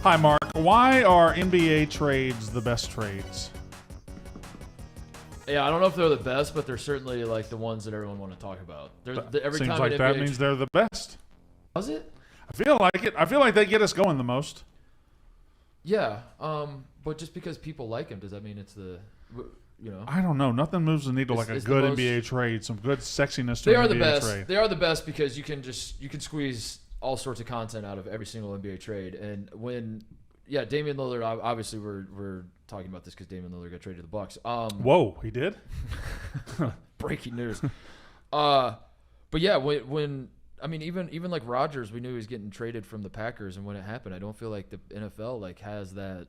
Hi, Mark. Why are NBA trades the best trades? Yeah, I don't know if they're the best, but they're certainly like the ones that everyone want to talk about. Every Seems time like an that NBA means they're the best. Does it? I feel like it. I feel like they get us going the most. Yeah, but just because people like him, does that mean it's the, I don't know. Nothing moves the needle like a good NBA trade. Some good sexiness to an NBA trade. They are the best because you can squeeze all sorts of content out of every single NBA trade. And Damian Lillard. Obviously, we're talking about this because Damian Lillard got traded to the Bucks. Whoa, he did? Breaking news. But yeah, even like Rodgers, we knew he was getting traded from the Packers, and when it happened, I don't feel like the NFL has that.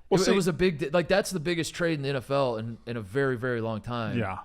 Well, it was a big that's the biggest trade in the NFL in a very, very long time. Yeah.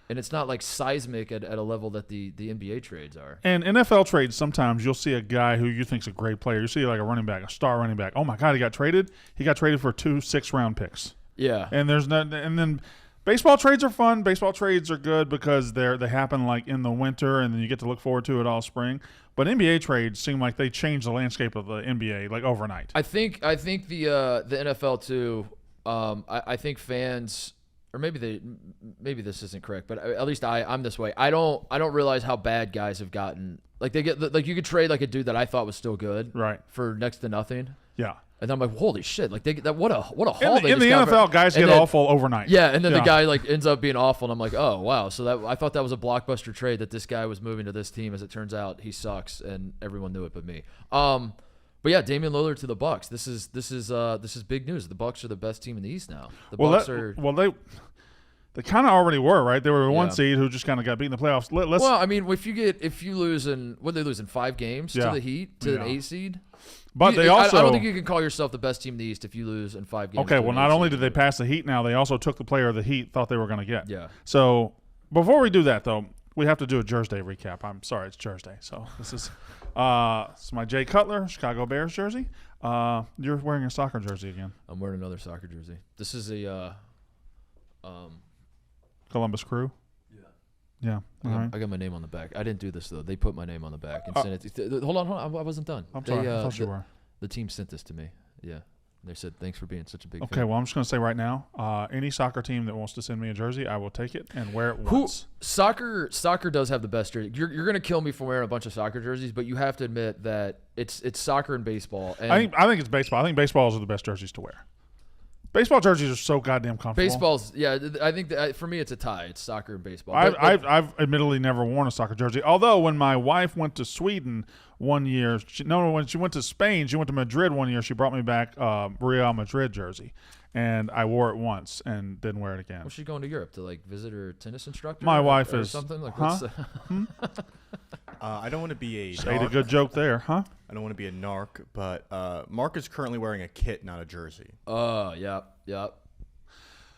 And it's not like seismic at a level that the NBA trades are. And NFL trades, sometimes you'll see a guy who you think's a great player. You see like a running back, a star running back. Oh my God, he got traded. He got traded for 2 6-round picks. Yeah. And then baseball trades are fun. Baseball trades are good because they happen like in the winter, and then you get to look forward to it all spring. But NBA trades seem like they change the landscape of the NBA like overnight. I think the NFL too. I think fans, or maybe this isn't correct, but at least I'm this way. I don't realize how bad guys have gotten. Like they get like you could trade like a dude that I thought was still good, right, for next to nothing. Yeah. And I'm like, holy shit! Like what a haul in the NFL, guys get awful overnight. Yeah, and then the guy like ends up being awful, and I'm like, oh wow. So I thought that was a blockbuster trade that this guy was moving to this team. As it turns out, he sucks, and everyone knew it but me. But yeah, Damian Lillard to the Bucks. This is big news. The Bucks are the best team in the East now. They kind of already were, right? They were the one seed who just kind of got beat in the playoffs. If you lose in what they lose in 5 games to the Heat to an 8 seed. But I don't think you can call yourself the best team in the East if you lose in 5 games. Okay, well, not only did they pass the Heat now, they also took the player the Heat thought they were going to get. Yeah. So before we do that, though, we have to do a Jersey Day recap. I'm sorry, it's Jersey Day. So this is my Jay Cutler Chicago Bears jersey. You're wearing a soccer jersey again. I'm wearing another soccer jersey. This is a Columbus Crew. Yeah. I got my name on the back. I didn't do this, though. They put my name on the back and sent it. Hold on. I wasn't done. I'm sorry. I thought you were. The team sent this to me. Yeah. They said, thanks for being such a big fan. Okay, well, I'm just going to say right now, any soccer team that wants to send me a jersey, I will take it and wear it once. Soccer does have the best jersey. You're going to kill me for wearing a bunch of soccer jerseys, but you have to admit that it's soccer and baseball. And I think it's baseball. I think baseballs are the best jerseys to wear. Baseball jerseys are so goddamn comfortable. Baseball's, yeah. I think that, for me, it's a tie. It's soccer and baseball. I've admittedly never worn a soccer jersey. Although when my wife went to Sweden one year, when she went to Spain, she went to Madrid one year. She brought me back Real Madrid jersey, and I wore it once and didn't wear it again. Was she going to Europe to like visit her tennis instructor? My wife is something like. Huh? I don't want to be a. Ate a good joke there, huh? I don't want to be a narc, but Mark is currently wearing a kit, not a jersey.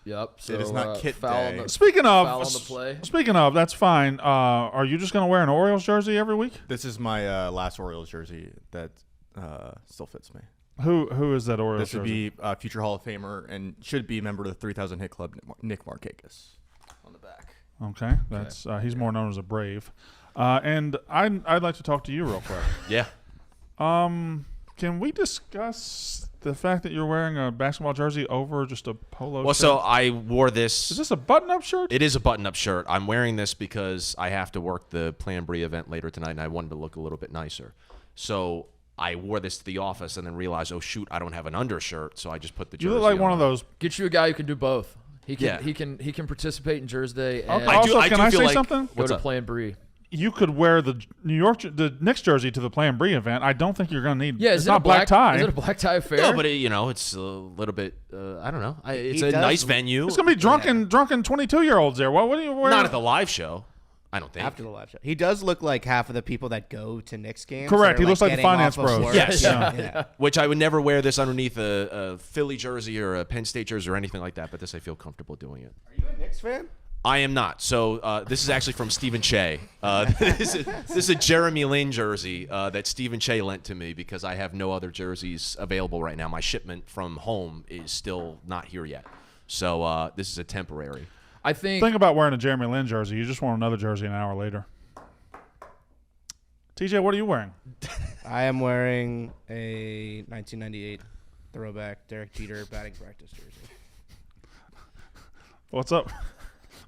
Yep. So it is not kit day. Speaking of, that's fine. Are you just going to wear an Orioles jersey every week? This is my last Orioles jersey that still fits me. Who is that Orioles jersey? This would be future Hall of Famer and should be a member of the 3,000 hit club, Nick Markakis, on the back. Okay, that's he's more known as a Brave. And I'd like to talk to you real quick. Yeah. Can we discuss the fact that you're wearing a basketball jersey over just a polo shirt? Well, so I wore this. Is this a button-up shirt? It is a button-up shirt. I'm wearing this because I have to work the Plan Brie event later tonight, and I wanted to look a little bit nicer. So I wore this to the office and then realized, oh, shoot, I don't have an undershirt, so I just put the jersey on. You look like one of those. Get you a guy who can do both. He can participate in Jersey Day. And Also, can I say something? Go to Plan Brie. You could wear the Knicks jersey to the Plan Brie event. I don't think you're going to need. Yeah, it's not black tie. Is it a black tie affair? No, but it's a little bit. I don't know. It's a nice venue. It's going to be drunken 22-year-olds there. What do you wear? Not at the live show. I don't think. After the live show. He does look like half of the people that go to Knicks games. Correct. He looks like the finance bros. Yes. Yeah. Which I would never wear this underneath a Philly jersey or a Penn State jersey or anything like that, but this I feel comfortable doing it. Are you a Knicks fan? I am not. So this is actually from Stephen Che. This is a Jeremy Lin jersey that Stephen Che lent to me because I have no other jerseys available right now. My shipment from home is still not here yet. So this is a temporary. Think about wearing a Jeremy Lin jersey. You just want another jersey an hour later. TJ, what are you wearing? I am wearing a 1998 throwback Derek Jeter batting practice jersey. What's up?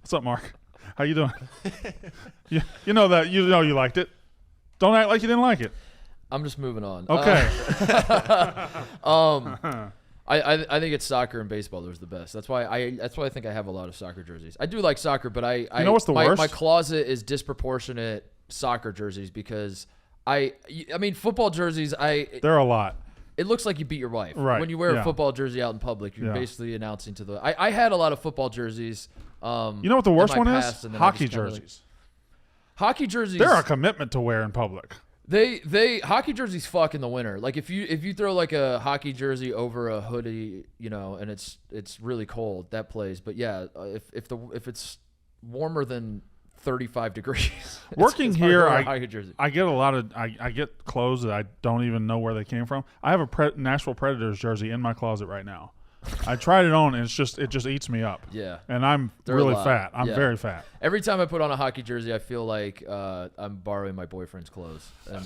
What's up, Mark? How you doing? you know that you liked it. Don't act like you didn't like it. I'm just moving on. Okay. I think it's soccer and baseball. Those are the best. That's why I think I have a lot of soccer jerseys. I do like soccer, but I know what's the worst? My closet is disproportionate soccer jerseys because I mean football jerseys. There are a lot. It looks like you beat your wife. Right, When you wear yeah. a football jersey out in public, you're Yeah. basically announcing to the. I had a lot of football jerseys. You know what the worst in my one past, is? and then I Hockey just kinda, jerseys. Hockey jerseys. They're a commitment to wear in public. They hockey jerseys fuck in the winter. Like if you throw like a hockey jersey over a hoodie, and it's really cold, that plays. But yeah, if it's warmer than 35 degrees, Working it's hard to here, wear a hockey jersey. I get a lot of I get clothes that I don't even know where they came from. I have a Nashville Predators jersey in my closet right now. I tried it on and it just eats me up. Yeah. And I'm They're a really lot. fat. I'm Yeah. very fat. Every time I put on a hockey jersey, I feel like I'm borrowing my boyfriend's clothes. And,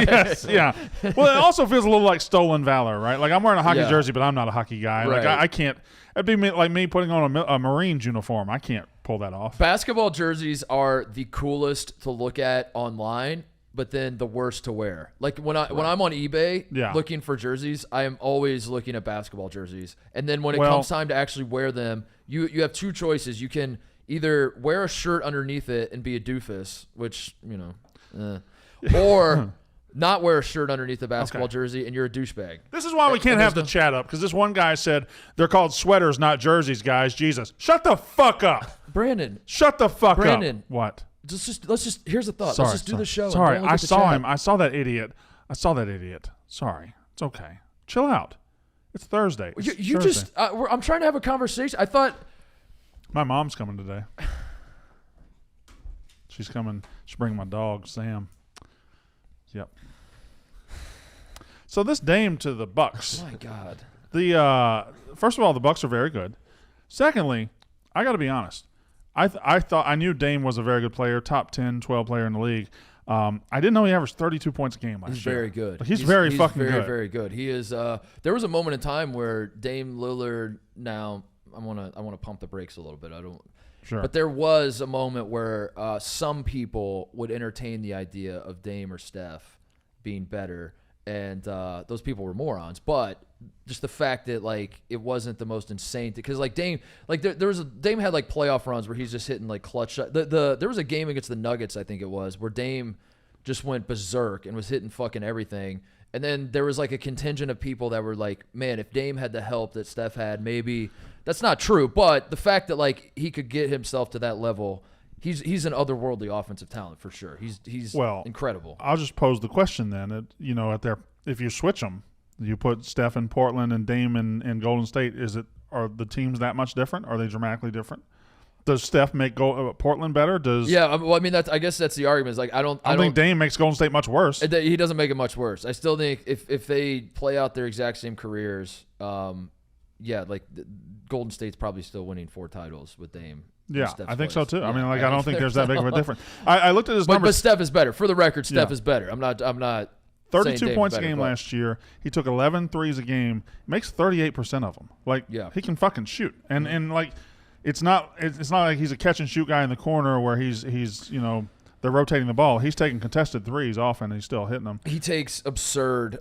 Yes, yeah. Well, it also feels a little like stolen valor, right? Like I'm wearing a hockey Yeah. jersey, but I'm not a hockey guy. Like Right. I can't. It'd be like me putting on a Marines uniform. I can't pull that off. Basketball jerseys are the coolest to look at online, but then the worst to wear. Like when I'm on eBay Yeah. looking for jerseys, I am always looking at basketball jerseys. And then when it Well- comes time to actually wear them, you have two choices. You can either wear a shirt underneath it and be a doofus, which, or not wear a shirt underneath a basketball jersey and you're a douchebag. This is why we can't have the chat up, because this one guy said they're called sweaters, not jerseys, guys. Jesus. Shut the fuck up. Brandon, Shut the fuck Brandon. up. What? let's just here's the thought. Sorry, Let's just do the show. and Sorry, don't look I at the saw chat. him. I saw that idiot. Sorry. It's okay. Chill out. It's Thursday. It's You Thursday. just I'm trying to have a conversation. I thought My mom's coming today. She's coming. She's bringing my dog, Sam. Yep. So this Dame to the Bucks. my God. The first of all, the Bucks are very good. Secondly, I got to be honest. I thought I knew Dame was a very good player, top 10, 12 player in the league. I didn't know he averaged 32 points a game last He's year. very good. He's very fucking very, good. very good. He is. There was a moment in time where Dame Lillard. Now I want to pump the brakes a little bit. I don't. Sure. But there was a moment where some people would entertain the idea of Dame or Steph being better, and those people were morons. But just the fact that like it wasn't the most insane because like Dame, like Dame had like playoff runs where he's just hitting like clutch shot. There was a game against the Nuggets, I think it was, where Dame just went berserk and was hitting fucking everything. And then there was like a contingent of people that were like, man, if Dame had the help that Steph had, maybe that's not true. But the fact that like he could get himself to that level, he's an otherworldly offensive talent for sure. He's incredible. I'll just pose the question then. If you switch them, you put Steph in Portland and Dame in Golden State. Are the teams that much different? Are they dramatically different? Does Steph make Portland better? Yeah, well, I mean, I guess that's the argument. Is like I don't think Dame makes Golden State much worse. He doesn't make it much worse. I still think if they play out their exact same careers, like Golden State's probably still winning 4 titles with Dame. Yeah, I think so too. Yeah, I mean, like I don't think there's that big of a difference. I looked at his but numbers. Steph is better. For the record, Steph Yeah. is better. I'm not 32 saying points Dame's a better, game but- last year. He took 11 threes a game. Makes 38% of them. Like, Yeah. he can fucking shoot. And like, it's not like he's a catch and shoot guy in the corner where he's they're rotating the ball. He's taking contested threes often and he's still hitting them. He takes absurd.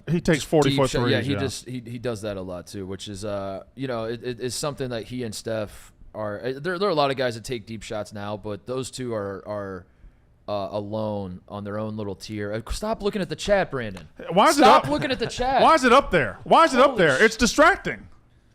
He takes just 40-foot deep shot. threes. Yeah, he does that a lot too, which is it is something that he and Steph are. There are a lot of guys that take deep shots now, but those two are alone on their own little tier. Stop looking at the chat, Brandon. Why is Stop it up? looking at the chat. Why is it up there? Why is it up Holy there? It's distracting.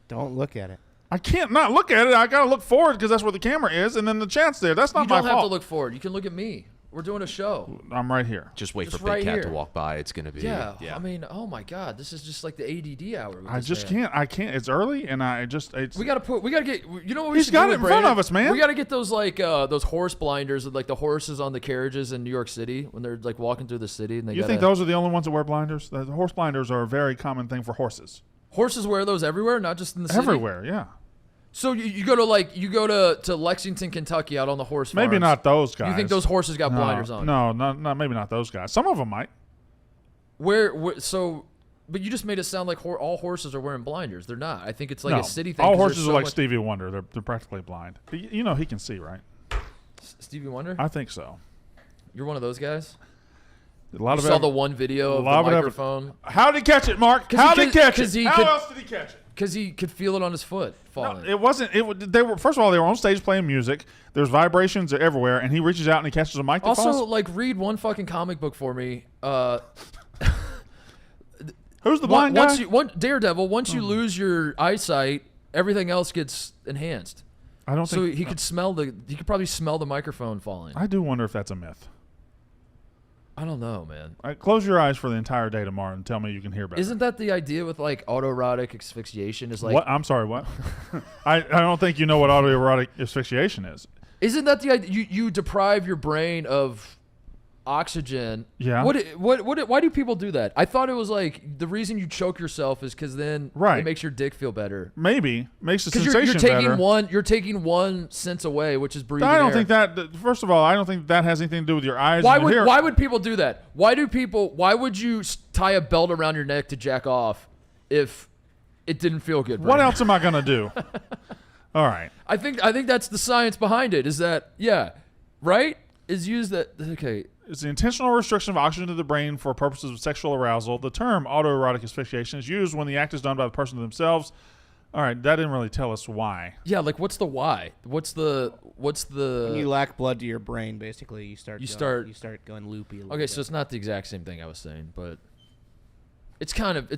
Don't look at it. I can't not look at it. I got to look forward because that's where the camera is, and then the chat's there. That's not You my don't have to fault. look forward. You can look at me. We're doing a show. I'm right here. Just wait Just for Big right Cat here. to walk by. It's gonna be. Yeah. I mean, oh my God, this is just like the ADD hour. With I this just man. can't. I can't. It's early, and it's. We gotta get. You know what we He's should got do it with in front Brandon? of us, man. We gotta get those like those horse blinders with like the horses on the carriages in New York City when they're like walking through the city and they. You think those are the only ones that wear blinders? The horse blinders are a very common thing for horses. horses wear those everywhere, not just in the city? Everywhere, yeah. So you go to Lexington, Kentucky, out on the horse farms. Maybe not those guys. You think those horses got No, blinders on? No, maybe not those guys. Some of them might. Where so But you just made it sound like all horses are wearing blinders. They're not. I think it's like No, a city thing. all 'cause horses there's are so like much- Stevie Wonder. They're practically blind. You know he can see, right? Stevie Wonder. I think so. You're one of those guys. A lot You of saw ev- the one video a of lot the of ev- microphone How did he catch it, Mark? 'Cause How he did he could- catch 'cause it? he How could- else did he catch it? because he could feel it on his foot No, falling. it wasn't. They were first of all they were on stage playing music. There's vibrations everywhere, and he reaches out and he catches a mic. That Also, falls. like, read one fucking comic book for me. Who's the blind guy? Daredevil. Once you lose your eyesight, everything else gets enhanced. I don't So think he could probably smell the microphone falling. I do wonder if that's a myth. I don't know, man. All right, close your eyes for the entire day tomorrow and tell me you can hear better. Isn't that the idea with like autoerotic asphyxiation? Is like, what? I'm sorry. What? I don't think you know what autoerotic asphyxiation is. isn't that the idea? You deprive your brain of oxygen. Yeah. Why do people do that? I thought it was like the reason you choke yourself is because then Right. it makes your dick feel better. Maybe makes the Because sensation you're taking better. one sense away, which is breathing. I don't air. think that. First of all, I don't think that has anything to do with your eyes. Why and your would hair. why would people do that? Why would you tie a belt around your neck to jack off if it didn't feel good? What Brandon? else am I gonna do? All right. I think that's the science behind it. Is that right? Is use that okay? It's the intentional restriction of oxygen to the brain for purposes of sexual arousal. The term autoerotic asphyxiation is used when the act is done by the person themselves. All right, that didn't really tell us why. Yeah, like what's the why? What's the When you lack blood to your brain, basically, you start going loopy. A little okay? bit. So it's not the exact same thing I was saying, but it's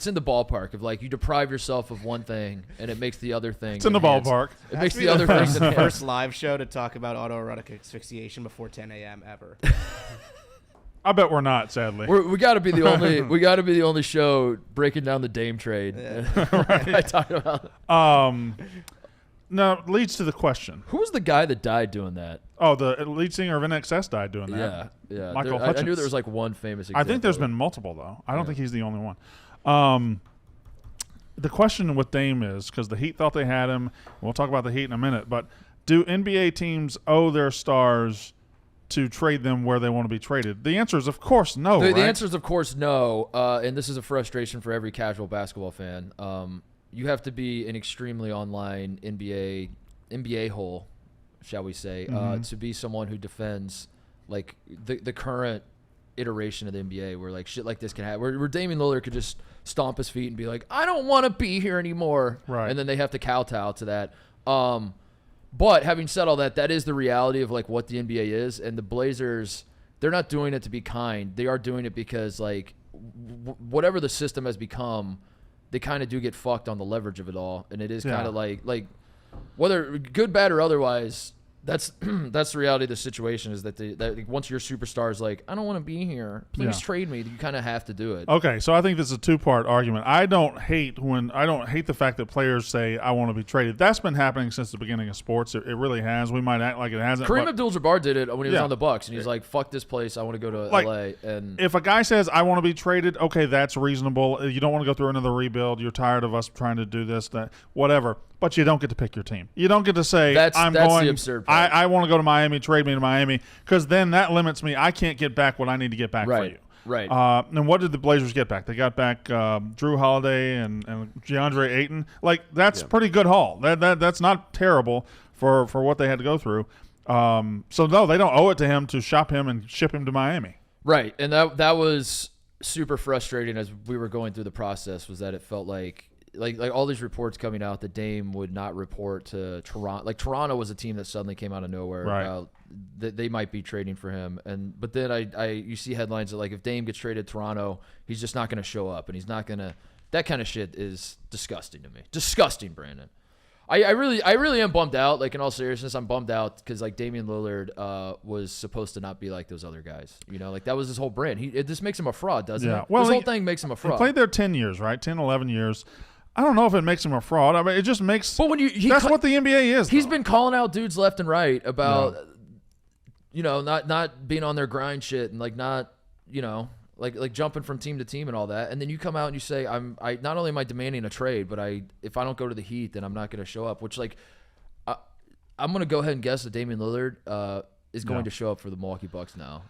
in the ballpark of like you deprive yourself of one thing and it makes the other thing. It's in the enhanced. ballpark. It makes Has to be the other things the enhanced. first live show to talk about autoerotic asphyxiation before 10 a.m. ever. I bet we're not, sadly. We got to be the only. We got to be the only show breaking down the Dame trade. I talked about. No, it leads to the question. Who was the guy that died doing that? Oh, the lead singer of NXS died doing that. Yeah. Michael I knew Hutchins. there was like one famous. I think there's example. been multiple, though. I don't Yeah. think he's the only one. The question with Dame is, because the Heat thought they had him, we'll talk about the Heat in a minute, but do NBA teams owe their stars to trade them where they want to be traded? The answer is, of course, no, The right? answer is, of course, no. And this is a frustration for every casual basketball fan. You have to be an extremely online NBA hole, shall we say, to be someone who defends like the current iteration of the NBA, where like shit like this can happen, where Damian Lillard could just stomp his feet and be like, I don't want to be here anymore, Right. and then they have to kowtow to that. But having said all that, that is the reality of like what the NBA is, and the Blazers, they're not doing it to be kind. They are doing it because like whatever the system has become, they kind of do get fucked on the leverage of it all, and it is Yeah. kind of like whether good, bad, or otherwise. That's the reality of the situation is that like, once your superstar is like, I don't want to be here, please Yeah. trade me, you kind of have to do it. Okay, so I think this is a two-part argument. I don't hate the fact that players say I want to be traded. That's been happening since the beginning of sports. It really has. We might act like it hasn't. Kareem but Abdul-Jabbar did it when he was Yeah. on the Bucks, and he's like, fuck this place, I want to go to Like, LA. And if a guy says I want to be traded, okay, that's reasonable. You don't want to go through another rebuild. You're tired of us trying to do this, that, whatever. But you don't get to pick your team. You don't get to say That's I'm the going. absurd part. I want to go to Miami. Trade me to Miami, because then that limits me. I can't get back what I need to get back for Right, you. right. And what did the Blazers get back? They got back Drew Holiday and DeAndre Ayton. Like that's pretty good haul. That's not terrible for what they had to go through. So no, they don't owe it to him to shop him and ship him to Miami. Right, and that was super frustrating as we were going through the process, was that it felt like all these reports coming out that Dame would not report to Toronto. Like Toronto was a team that suddenly came out of nowhere. Right. That they might be trading for him, but then you see headlines that like if Dame gets traded to Toronto, he's just not going to show up, and he's not going to. That kind of shit is disgusting to me. Disgusting, Brandon. I really am bummed out. Like in all seriousness, I'm bummed out because like Damian Lillard was supposed to not be like those other guys. You know, like that was his whole brand. This makes him a fraud, doesn't Yeah. it? Well, this whole he- thing makes him a He fraud. played there 10 years, right? 10, 11 years. I don't know if it makes him a fraud. I mean, it just makes. But when That's what the NBA is. he's though. been calling out dudes left and right about, you know, not being on their grind shit and like not, you know, like jumping from team to team and all that. And then you come out and you say, I not only am I demanding a trade, but if I don't go to the Heat, then I'm not going to show up. Which like, I'm going to go ahead and guess that Damian Lillard is going to show up for the Milwaukee Bucks now.